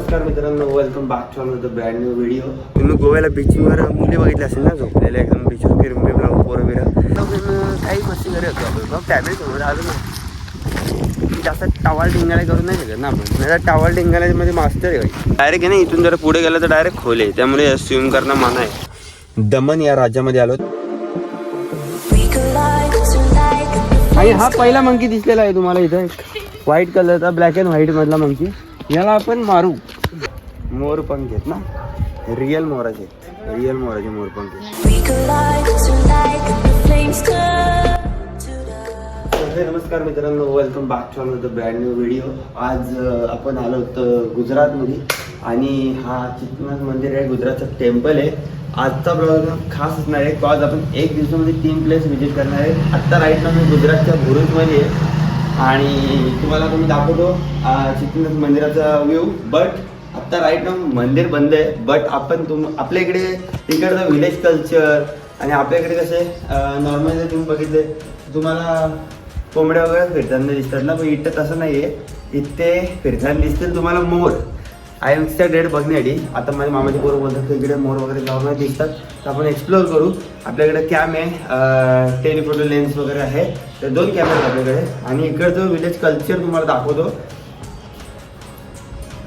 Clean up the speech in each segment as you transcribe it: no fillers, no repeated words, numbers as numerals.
नमस्कार मित्रांनो, welcome back to another brand new video. तुम्ही गोव्याला बीचवर मुली बघितली असेल ना, झोपलेल्या एकदम बीचवर फिरून लावून पोरं बिरं काही मस्ती करत होतो आपण. मग फॅमिली सोबत आलो ना, जास्त टवाल टिंगाला करून नाही शकत ना आपण. नाही टवाल टिंगाल्यामध्ये मास्टर आहे भाई. डायरेक्ट आहे ना, इथून जर पुढे गेलं तर डायरेक्ट खोल आहे, त्यामुळे स्विम करणं माना आहे. दमन या राज्यामध्ये आलो आणि हा पहिला मंकी दिसलेला आहे तुम्हाला इथं, व्हाईट कलरचा ब्लॅक अँड व्हाईट मधला मंकी. याला आपण मारू. मोर पंख आहेत ना, रिअल मोराचे मोर पंख. नमस्कार मित्रांनो, welcome back to another brand new video. आज आपण आलो होतो गुजरातमध्ये आणि हा चितनाथ मंदिर आहे, गुजरातचं टेम्पल आहे. आजचा ब्लॉग खास असणार आहे, आज आपण एक दिवसामध्ये 3 प्लेस व्हिजिट करणार आहे. आत्ता राईट ना मी गुजरातच्या भुरुचमध्ये आहे आणि तुम्हाला मी दाखवतो चितनाथ मंदिराचा व्ह्यू. बट आत्ता राईट ना मंदिर बंद आहे. बट आपण आपल्या इकडे तिकडचं विलेज कल्चर आणि आपल्याकडे कसे नॉर्मल जर तुम्ही बघितले तुम्हाला कोंबड्या वगैरे फिरताना दिसतात ना, पण इथं तसं नाही आहे. इथे फिरताना दिसतील तुम्हाला मोर. आय एम एक्साइटेड बघण्यासाठी. आता माझ्या मामाचे पोरं बोलतात की इकडे मोर वगैरे गावामध्ये दिसतात, तर आपण एक्सप्लोअर करू. आपल्याकडे कॅम आहे, टेलिफोटो लेन्स वगैरे आहे, तर 2 कॅमेरे आहेत आपल्याकडे. आणि इकडचं विलेज कल्चर तुम्हाला दाखवतो.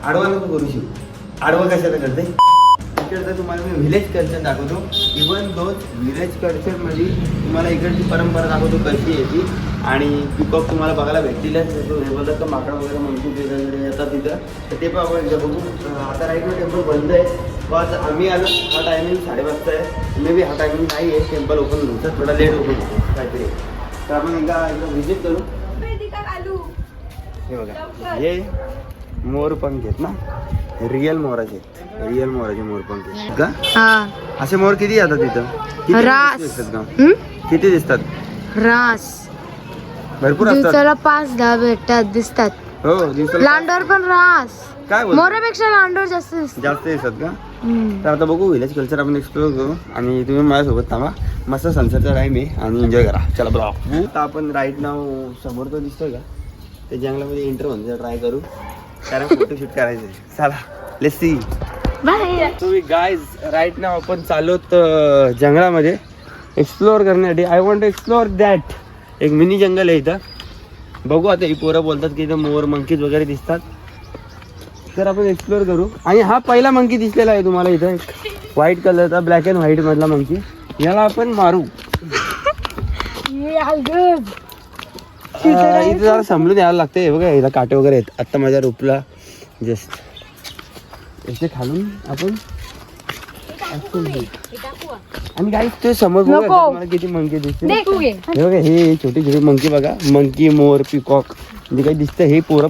आडवा नको करू शिव, आडवा कशाला करते. इकडचं तुम्हाला मी विलेज कल्चर दाखवतो. इवन दोन विलेज कल्चरमध्ये तुम्हाला इकडची परंपरा दाखवतो कशी आहे ती. आणि पिकॉक तुम्हाला बघायला भेटतीलच. हे बोलतात का माकडं वगैरे मंकी वगैरे येतात तिथं, तर ते पण आपण एकदा बघू. आता राईट ना टेम्पल बंद आहे. बस आम्ही आलो, हा टायमिंग 5:30 आहे. मे बी हा टायमिंग नाही आहे, टेम्पल ओपन होतं, थोडा लेट ओपन होतो काहीतरी. तर आपण एकदा व्हिजिट करू. हे बघा, हे मोर पंख आहेत ना, रिअल मोराचे मोर पंख आहेत का. असे मोर किती येतात तिथं, दिसतात का? किती दिसतात? रास भरपूर असतात. दिवसाला 5-10 भेटतात दिसतात. हो, दिवसाला लांडोर पण रास काय बोलतो, मोरापेक्षा लांडोर जास्त दिसतात का? तर आता बघू विलेज कल्चर आपण एक्सप्लोर करू आणि तुम्ही माझ्यासोबत थांबा. मस्त सनसेटचा टाइम आहे आणि एन्जॉय करा. चला ब्लॉग. आता आपण राईट नाव समोर तो दिसतोय का, ते जंगलामध्ये एंटर होऊन ट्राय करू, कारण फोटोशूट करायचं आहे. चला let's see. So we guys right now आपण चाललोत जंगलामध्ये एक्सप्लोअर करण्यासाठी. I want to explore that. एक मिनी जंगल आहे इथं. बघू आता ही पोरं बोलतात की इथं मोर मंकीज वगैरे दिसतात, तर आपण एक्सप्लोअर करू. आणि हा पहिला मंकी दिसलेला आहे तुम्हाला इथं, व्हाईट कलरचा ब्लॅक अँड व्हाईट मधला मंकी. याला आपण मारू. इथं जरा समजून यायला लागते. बघा याला काटे वगैरे आहेत. आत्ता माझ्या रोपला जस्ट याचे खालून आपण आणि काही ते समोर बघा किती मंकी दिसते. हे बघा, हे छोटी छोटी मंकी बघा, मंकी, मोर, पिकॉक म्हणजे काही दिसतं. हे पोरं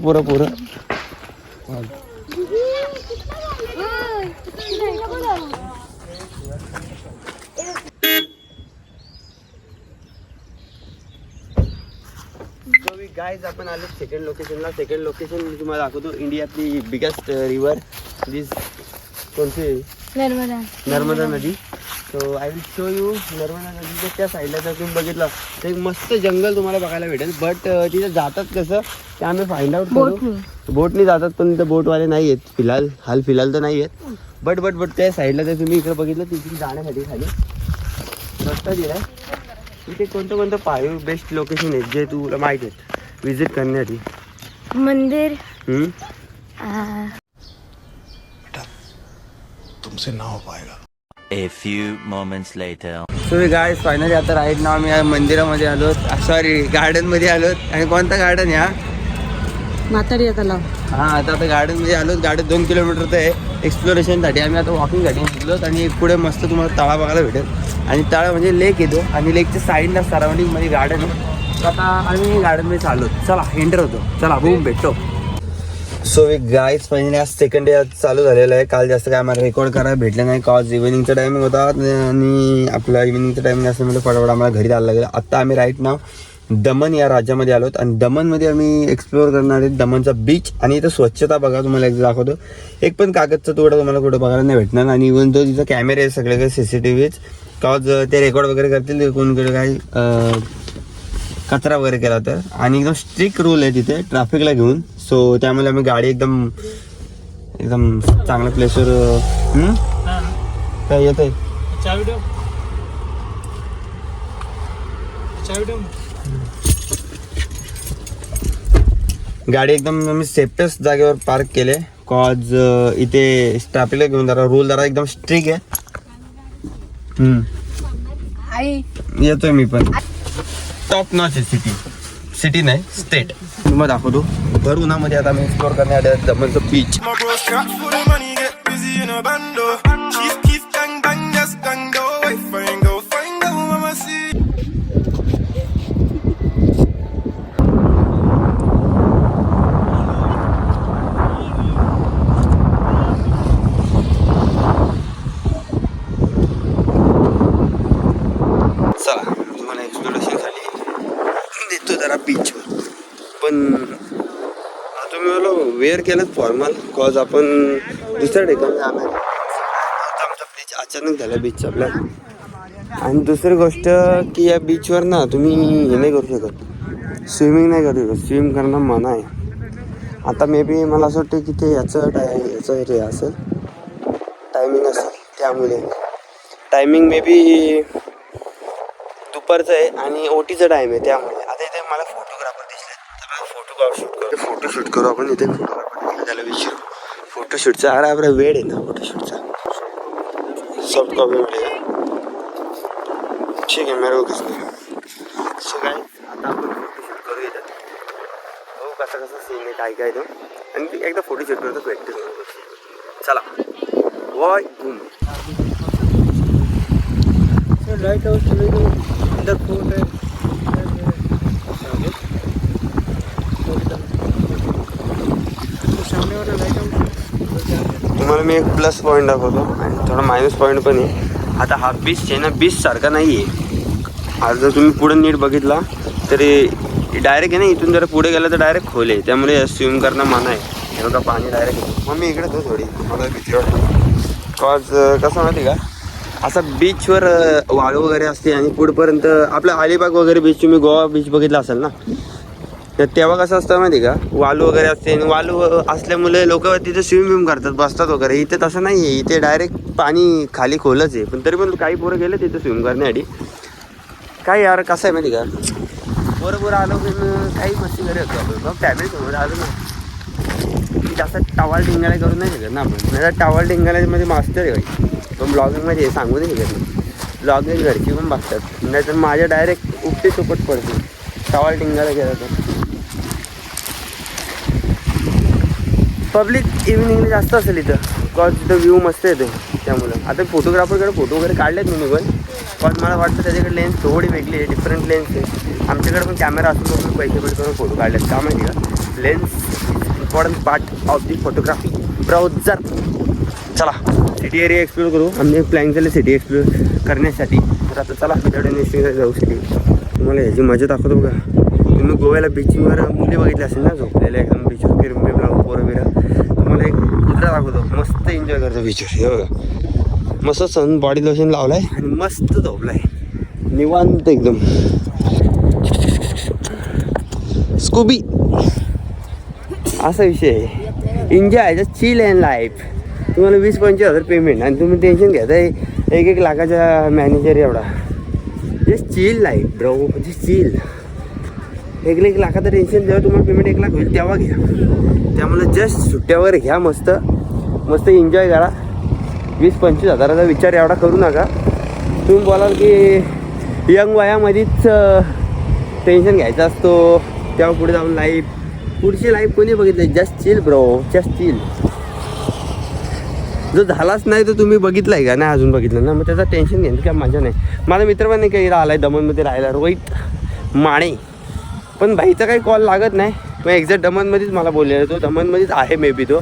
गाईज आपण आलो सेकंड लोकेशनला. सेकंड लोकेशन मी तुम्हाला दाखवतो. इंडियातली बिगेस्ट रिव्हर दिस कोणती, नर्मदा नदी. So I will show you Narmada नदीच्या त्या साईडला जर तुम्ही बघितलं तर एक मस्त जंगल तुम्हाला बघायला भेटेल. बट तिथे जातात कसं ते आम्ही फाइंड आउट करू. बोटनी जातात, पण तिथे बोटवाले नाही आहेत फिलहाल तर नाही आहेत. बट त्या साईडला जर तुम्ही इकडे बघितलं तिथे जाण्यासाठी खाली रस्ता दिला आहे. इथे कोणतं पाहिजे बेस्ट लोकेशन आहेत जे तुला माहीत आहेत विजिट करण्यासाठी. मंदिर तुमसे ना हो पाएगा. A few moments later. So guys finally आता राईट नाव आम्ही मंदिरामध्ये आलो, सॉरी गार्डन मध्ये आलो. आणि कोणता गार्डन या म्हातारी तलाव. हा, आता गार्डन मध्ये आलो. गार्डन 2 किलोमीटरचं आहे एक्सप्लोरेशनसाठी. आम्ही आता वॉकिंगसाठी निघलो आणि पुढे मस्त तुम्हाला तळा बघायला भेटेल. आणि तळा म्हणजे लेक येतो आणि लेकच्या साईडला सराउंडिंग मध्ये गार्डन आहे. तर आता आम्ही गार्डनमध्ये चाललो. चला एंटर होतो, चला बूम भेटतो. सो गाईज फायनली आज सेकंड डे चालू झालेलं आहे. काल जास्त काय आम्हाला रेकॉर्ड करायला भेटलं नाही, कॉज इव्हिनिंगचा टायमिंग होता आणि आपला इव्हिनिंगचा टायमिंग असल्यामुळे फटाफट आम्हाला घरी जायला लागेल. आत्ता आम्ही राईट नाव दमन या राज्यामध्ये आलो आणि दमनमध्ये आम्ही एक्सप्लोअर करणार आहे दमनचा बीच. आणि इथं स्वच्छता बघा, तुम्हाला एकदा दाखवतो. एक पण कागदचा तुकडा तुम्हाला कुठं बघायला नाही भेटणार. आणि इव्हन तो तिथं कॅमेरे आहे सगळे काही CCTV, कॉज ते रेकॉर्ड वगैरे करतील कोणकडे काही कचरा वगैरे केला तर. आणि एकदम स्ट्रिक्ट रूल आहे तिथे ट्रॅफिकला घेऊन. सो त्यामुळे आम्ही गाडी एकदम एकदम चांगल्या प्लेसवर. काय येत आहे? गाडी एकदम मी सेफेस्ट जागेवर पार्क केले. कॉज इथे ट्रॅफिकला घेऊन जरा रूल जरा एकदम स्ट्रिक्ट आहे. येतोय मी पण. टॉप नॉच आहे सिटी नाही स्टेट. तुम्हाला दाखवतो भर उन्हामध्ये आता मी एक्सप्लोर करण्यासाठी दमनचं बीच. चला तुम्हाला एक्सप्लोरेशन साठी देतो जरा बीचवर. पण तुम्ही मला वेअर केलं फॉर्मल कॉज आपण दुसऱ्या ठिकाणी जाणार. आमचा बीच अचानक झाला बीचचा प्लॅन. आणि दुसरी गोष्ट की या बीचवर ना तुम्ही हे नाही करू शकत, स्विमिंग नाही करू शकत. स्विम करणं मना आहे. आता मे बी मला असं वाटतं की ते याचं हे असेल टायमिंग असेल, त्यामुळे टायमिंग मे बी दुपारचं आहे आणि ओटीचं टाईम आहे. त्यामुळे आता इथे मला फोटोग्राफर दिसले, तर फोटो शूट करू आपण इथे. फोटोग्राफर त्याला विचारू फोटोशूटचा. अरे आपला वेळ आहे ना फोटोशूटचा. सॉफ्ट कॉपी मिळेल ठीक आहे. मेरे को किसने सो काय आता आपण फोटोशूट करू इथं. हो कसा सीन आहे काय तो. आणि एकदा फोटोशूट करतो भेटते. चला वॉय लाइट हाउस अंदर फोर्ट है. सामने वाला लाइट हाउस. तुम्हाला मी एक प्लस पॉईंट दाखवतो आणि थोडा मायनस पॉईंट पण आहे. आता हा बीच आहे ना, बीच सारखा नाही आहे. आज जर तुम्ही पुढे नीट बघितला तरी डायरेक्ट आहे ना, इथून जर पुढे गेलं तर डायरेक्ट खोल आहे. त्यामुळे स्विम करणं मना आहे. एवढा पाणी डायरेक्ट येतो. मग मी इकडे तो थोडी मला भीती वाटते. कॉज कसं माहिती का, असं बीचवर वाळू वगैरे असते आणि पुढपर्यंत आपलं अलिबाग वगैरे बीच तुम्ही गोवा बीच बघितला असेल ना, तर तेव्हा कसं असतं माहिती का, वाळू वगैरे असते. आणि वाळू असल्यामुळे लोक तिथे स्विमिंग करतात, बसतात वगैरे. इथे तसं नाही आहे. इथे डायरेक्ट पाणी खाली खोलच आहे. पण तरी पण काही पोरं गेले तिथे स्विम करण्यासाठी. काय यार कसं आहे माहिती का, बरोबर आलो पण काही मस्ती करत होतो आपण. मग फॅमिलीसमोर आलो ना, जास्त टवाल टिंगाला करून नाही शकत ना आपण. नाही तर टवाल टिंगाल्यामध्ये मास्टर आहे भाई. पण ब्लॉगिंगमध्ये सांगू नाही शकत नाही. ब्लॉगिंग घरची पण बघतात. नाही तर माझ्या डायरेक्ट उपटे चुपट पडते टवाल टिंगाला गेलं तर. पब्लिक इव्हिनिंगला जास्त असेल इथं, बिकॉज तिथं व्ह्यू मस्त येते. त्यामुळं आता फोटोग्राफरकडे फोटो वगैरे काढलेत मी पण. पण मला वाटतं त्याच्याकडे लेन्स थोडी वेगळी आहे, डिफरंट लेन्स आहे. आमच्याकडे पण कॅमेरा असून मी पैसे पेड करून फोटो काढलेत. का माहिती का, lens important part of the photography browser. चला सिटी एरिया एक्सप्लोर करू. आम्ही प्लॅन केलं सिटी एक्सप्लोर करण्यासाठी. तर आता चला निश्चित जाऊ सिटी. तुम्हाला ह्याची मजा दाखवतो बघा. तुम्ही गोव्याला बीचवर मुली बघितली असेल ना झोपलेल्या एकदम बीचवर फिरून बिरून पोरं बिरं. तुम्हाला एक कुत्रा दाखवतो, मस्त एन्जॉय करतो बीचवर. हे बघा मस्त सन बॉडी लोशन लावलाय आणि मस्त झोपलाय निवांत एकदम. स्कूबी असा विषय आहे. Enjoy just chill and life. तुम्हाला 20-25 हजार पेमेंट आणि तुम्ही टेन्शन घेताय 1-1 लाखाचा मॅनेजर एवढा. Just chill life bro, just chill. 1-1 लाखाचं टेन्शन जेव्हा तुम्हाला पेमेंट 1 लाख होईल तेव्हा घ्या. त्यामुळे जस्ट सुट्ट्यावर घ्या, मस्त मस्त एन्जॉय करा. 20-25 हजाराचा विचार एवढा करू नका. तुम्ही बोलाल की यंग वयामध्येच टेन्शन घ्यायचा असतो, तेव्हा पुढे जाऊन पुढची लाईफ कोणी बघितलं. Just chill bro, just chill. जो झालाच नाही तर तुम्ही बघितला आहे का नाही अजून बघितलं ना, मग त्याचं टेन्शन घेणं काय मजा नाही. माझा मित्र पण नाही काही आला आहे दमनमध्ये राहायला, रोहित माणे. पण भाईचा काही कॉल लागत नाही. मग एक्झॅक्ट दमनमध्येच मला बोललेला, तो दमनमध्येच आहे मे बी. तो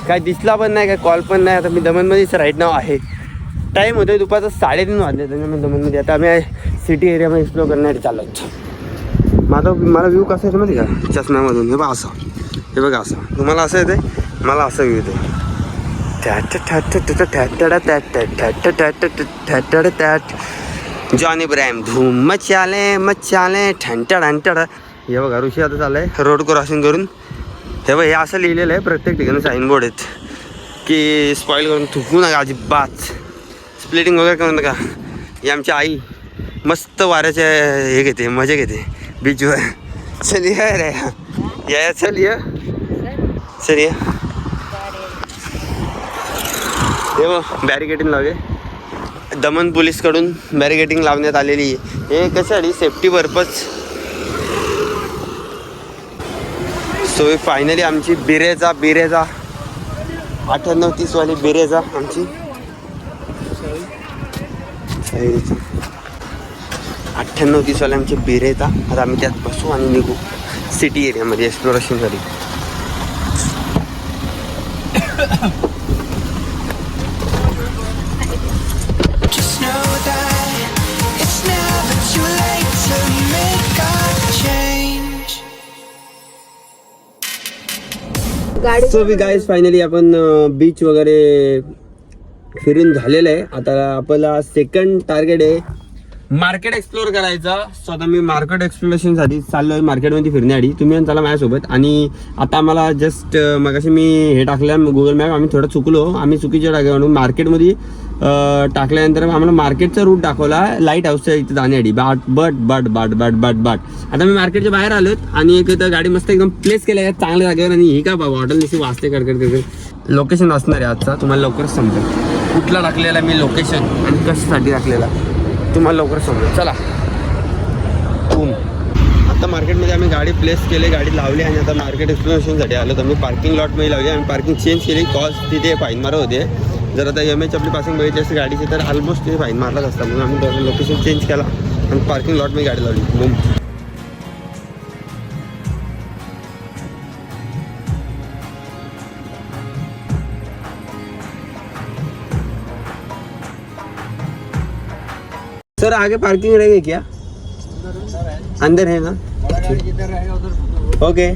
काय दिसला पण नाही, काय कॉल पण नाही. आता मी दमनमध्येच राईट नाव आहे. टाईम होतो दुपारचं 3:30 वाजले. त्याच्यामुळे दमनमध्ये आता आम्ही सिटी एरियामध्ये एक्सप्लोर करण्यासाठी चाललो आहोत. मला व्ह्यू कसा येतो माहिती का चष्म्यामधून. हे बघा असं, हे बघा असं. तुम्हाला असं येते, मला असं व्ह्यू येते. जॉन इब्राहिम धूम मचाले मचाले ठणटड. हे बघा ऋषी आता चाललंय रोड क्रॉसिंग करून हे बघ, हे असं लिहिलेलं आहे प्रत्येक ठिकाणी साईनबोर्ड आहेत की स्पॉईल करून थुकू नका अजिबात, स्प्लिटिंग वगैरे करू नका. ही आमची आई मस्त वाऱ्याच्या हे घेते, मजा घेते बीचवर. चल या रे, या चल या, चल या. हे बघ बॅरिकेडिंग लावले, दमन पोलीसकडून बॅरिकेडिंग लावण्यात आलेली आहे. हे कशासाठी? Safety purpose. सो फायनली आमची बिरेजा 9830 वाली बिरेजा आमची 9830 वाले आमचे बिरेजा. आता आम्ही त्यात बसू आणि निघू सिटी एरियामध्ये एक्सप्लोरेशनसाठी. सो वी गाईज फायनली आपण बीच वगैरे फिरून झालेलं आहे. आता आपला सेकंड टार्गेट आहे मार्केट एक्सप्लोर करायचा. सो आता मी मार्केट एक्सप्लोरेशनसाठी चाललो आहे मार्केटमध्ये फिरण्यासाठी. तुम्ही पण चला माझ्यासोबत. आणि आता आम्हाला जस्ट मगाशी मी हे टाकलं गुगल मॅप, आम्ही थोडं चुकलो, आम्ही चुकीच्या टाकल्या म्हणून मार्केटमध्ये टाकल्यानंतर आम्हाला मार्केटचा रूट दाखवला लाईट हाऊसच्या इथे जाण्यासाठी. बाट आता मी मार्केटच्या बाहेर आलोत आणि एक इथं गाडी मस्त एकदम प्लेस केल्या आहे चांगल्या जागेवर. आणि ही का बाबा हॉटेल निशी वाचते कडकड. लोकेशन असणार आहे आजचा, तुम्हाला लवकरच समजेल कुठला टाकलेला मी लोकेशन आणि कशासाठी टाकलेला तुम्हाला लवकर समजेल. चला बूम. आता मार्केटमध्ये आम्ही गाडी प्लेस केली, गाडी लावली आणि आता मार्केट एक्सप्लोरेशनसाठी आलो. तर मी पार्किंग लॉटमध्ये लावली, आम्ही पार्किंग चेंज केली कॉज तिथे फाईन मारत होते. जर आता MH आपली पासिंग बघितली असते गाडीची तर ऑलमोस्ट ते फाईन मारलाच असतात. म्हणून आम्ही लोकेशन चेंज केला आणि पार्किंग लॉटमध्ये गाडी लावली. बूम. सर आगे पार्किंग रहेगी क्या? अंदर है ना? ओके.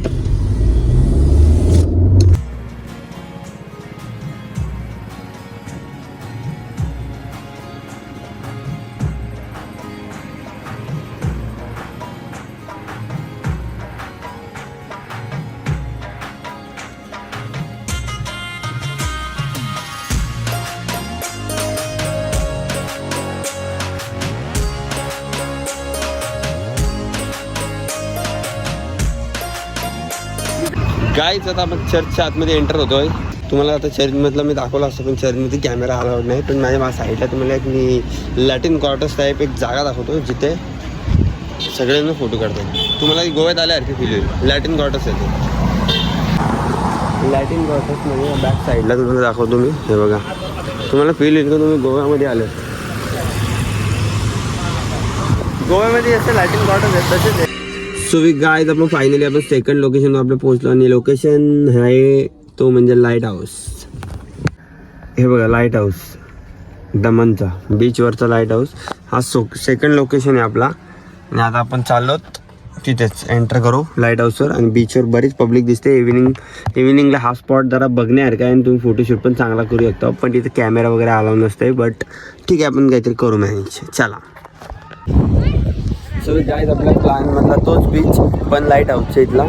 गाईच आता आपण चर्चच्या आतमध्ये एंटर होतोय. तुम्हाला आता चर्चमधलं मी दाखवलं असतं पण चर्चमध्ये कॅमेरा अलाउड नाही. पण माझ्या साईडला तुम्हाला एक मी लॅटिन क्वार्टर्स टाईप एक जागा दाखवतो जिथे सगळ्यांना फोटो काढतात. तुम्हाला गोव्यात आल्यासारखी फील होईल. लॅटिन क्वार्टर्स आहे ते. लॅटिन क्वार्टर्समध्ये बॅक साईडला तुम्हाला दाखवतो मी. हे बघा, तुम्हाला फील येईल का तुम्ही गोव्यामध्ये आले. गोव्यामध्ये असं लॅटिन क्वार्टर्स आहेत तसेच आहे. सो वी गाईज आपण फायनली आपण सेकंड लोकेशनवर आपलं पोहोचलो आणि लोकेशन आहे तो म्हणजे लाईट हाऊस. हे बघा लाईट हाऊस दमनचा बीचवरचा लाईट हाऊस हा सेकंड लोकेशन आहे आपला. आणि आता आपण चाललो तिथेच एंटर करू लाईट हाऊसवर. आणि बीचवर बरीच पब्लिक दिसते. इव्हिनिंगला हा स्पॉट जरा बघण्यासारखा आहे आणि तुम्ही फोटोशूट पण चांगला करू शकता. पण तिथे कॅमेरा वगैरे अलाव नसते. बट ठीक आहे आपण काहीतरी करू मॅनेज. चला. सो गाईज आपल्या प्लॅनमधला तोच बीच पण लाईट हाऊसच्या इथला.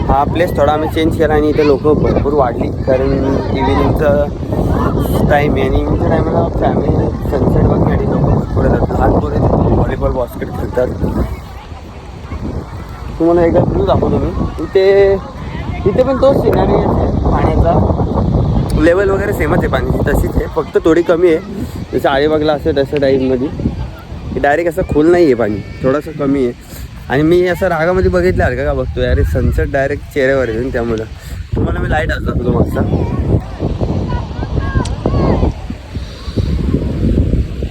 हा प्लेस थोडा आम्ही चेंज केला आणि इथे लोक भरपूर वाढली कारण इव्हिनिंगचं टाईम आहे. आणि इव्हिनिंगच्या टायमाला फॅमिली सनसेट बघण्यासाठी लोक भरपूर येतात. लहान पोरे व्हॉलीबॉल बास्केट खेळतात. तुम्हाला एकदा व्ह्यू दाखवतो मी. इथे पण तोच सिनारी आहे. पाण्याचा लेवल वगैरे सेमच आहे, पाण्याची तशीच आहे, फक्त थोडी कमी आहे. जसं अलिबागला असेल तसं टाईपमध्ये डायरेक्ट असं खोल नाही आहे पाणी, थोडंसं कमी आहे. आणि मी असं रागामध्ये बघितलं हरकं का बघतो अरे सनसेट डायरेक्ट चेहऱ्यावर येतो. त्यामुळं तुम्हाला मी लाईट हाऊस दाखवतो मागचा.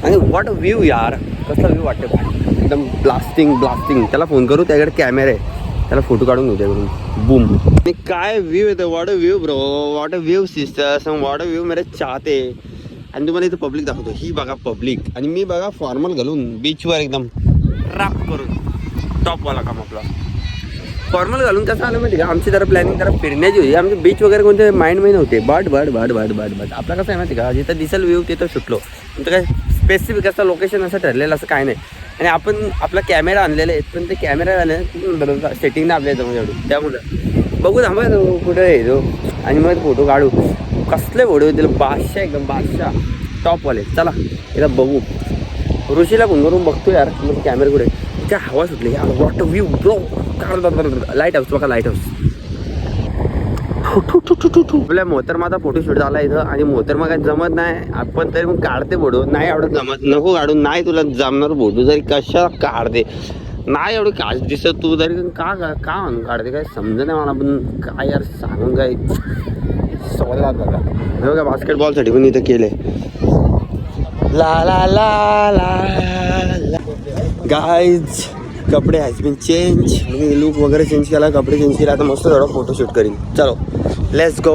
आणि व्हॉट अ व्ह्यू यार, कसला व्ह्यू वाटतं एकदम ब्लास्टिंग. त्याला फोन करू, त्याकडे कॅमेरा आहे, त्याला फोटो काढून घेऊ त्याकडून. बूम. आणि काय व्ह्यू येतं. What a view bro, what a view sisters, what a view मेरे चाहते. आणि तुम्हाला इथं पब्लिक दाखवतो. ही बघा पब्लिक आणि मी बघा फॉर्मल घालून बीचवर एकदम रॅप करून टॉपवाला काम आपला फॉर्मल घालून. कसं आलं माहिती का, आमची जरा प्लॅनिंग जरा फिरण्याची होती. आमचे बीच वगैरे कोणते माइंडमध्ये नव्हते. बाट आपला कसं आहे माहिती का, जिथं दिसेल व्ह्यू तिथं सुटलो. तुमचं काय स्पेसिफिक असं लोकेशन असं ठरलेलं असं काय नाही. आणि आपण आपला कॅमेरा आणलेला आहे पण ते कॅमेरा आले सेटिंग नाही आपल्या याच्यामध्ये एवढी. त्यामुळं बघू थांबा ना कुठं येतो आणि मग फोटो काढू. कसले फोटो येतील बादशाह एकदम बादशाह टॉपवाले. चला एकदा बघू. ऋषीला फोन करून बघतो यार मग कॅमेरा कुठे त्या हवा सुटली यार. What view bro. Light house बघा लाईट हाऊस. आपल्या मोहतरमाचा फोटोशूट झाला इथं आणि मोहतरमा काय जमत नाही आपण तरी मग काढते फोटो. नाही एवढं जमत नको काढून. नाही तुला जमणार फोटो जरी कशा काढते नाही एवढी काच दिसत तू तरी का म्हणून काढते काय समज नाही मला. पण काय यार सांगून काय सवाल बघा. बघा बास्केटबॉलसाठी पण इथं केले. ला ला ला ला गाईज कपडे हॅज बीन चेंज. मी लुक वगैरे चेंज केला कपडे चेंज केला. आता मस्त थोडा फोटोशूट करीन. चलो लेट्स गो.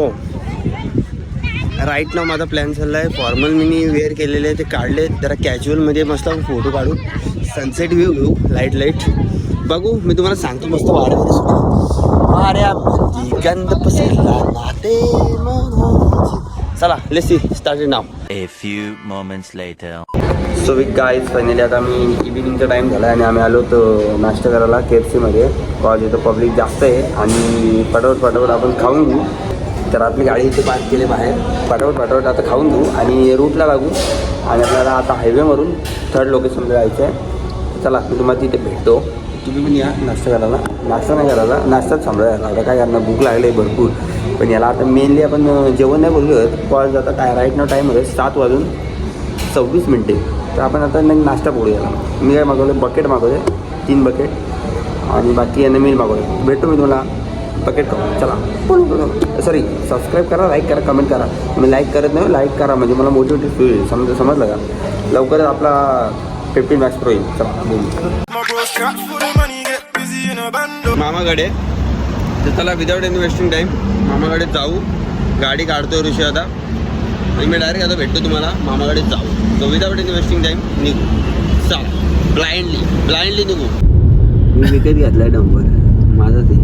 राईट नाव माझा प्लॅन चालला आहे. फॉर्मल मी वेअर केलेले ते काढले जरा कॅज्युअलमध्ये मस्त फोटो काढू. सनसेट व्ह्यू घेऊ लाईट बघू. मी तुम्हाला सांगतो मस्त वाऱ्यामध्ये गंध पसरला नाते मनाची. चला let's C start now. A few moments later. So with guys finally आता मी इव्हिनिंगचा टाईम झाला आणि आम्ही आलो होतो नाश्ता करायला KFCमध्ये. कॉज इथं पब्लिक जास्त आहे आणि पटापट आपण खाऊन घेऊ. तर आपली गाडी इथे पार्क केली बाहेर. पटापट आता खाऊन घेऊ आणि रूटला लागू आणि आपल्याला आता हायवेवरून थर्ड लोकेशनला जायचं आहे. चला मी तुम्हाला तिथे भेटतो. तुम्ही पण या नाश्ता करायला. नाश्ता नाही करायला नाश्ताच सांभाळायला. आता काय करणार भूक लागली आहे भरपूर. पण याला आता मेनली आपण जेवण नाही बोललो कॉज आता काय राईट नाव टाईम होते 7:26. तर आपण आता नाश्ता बोलू याला. मी काय मागवलं बकेट मागवले 3 बकेट आणि बाकी यांना मील मागवले. भेटतो मी तुम्हाला बकेट खाऊ. चला सॉरी सबस्क्राईब करा लाईक करा कमेंट करा. मी लाईक करत नाही लाईक करा म्हणजे मला मोटिवेटेड होईल. समजलं का. लवकरच आपला 15 मॅक्स प्रो येईल. चला बोलू मामाकडे. तर चला विदाऊट एनी वेस्टिंग टाईम मामाकडे जाऊ. गाडी काढतोय ऋषी आता आणि मी डायरेक्ट आता भेटतो तुम्हाला मामाकडे जाऊ. So without any wasting time निघू. चला ब्लाइंडली निघू. मी विकत घेतलाय डंपर माझाच आहे.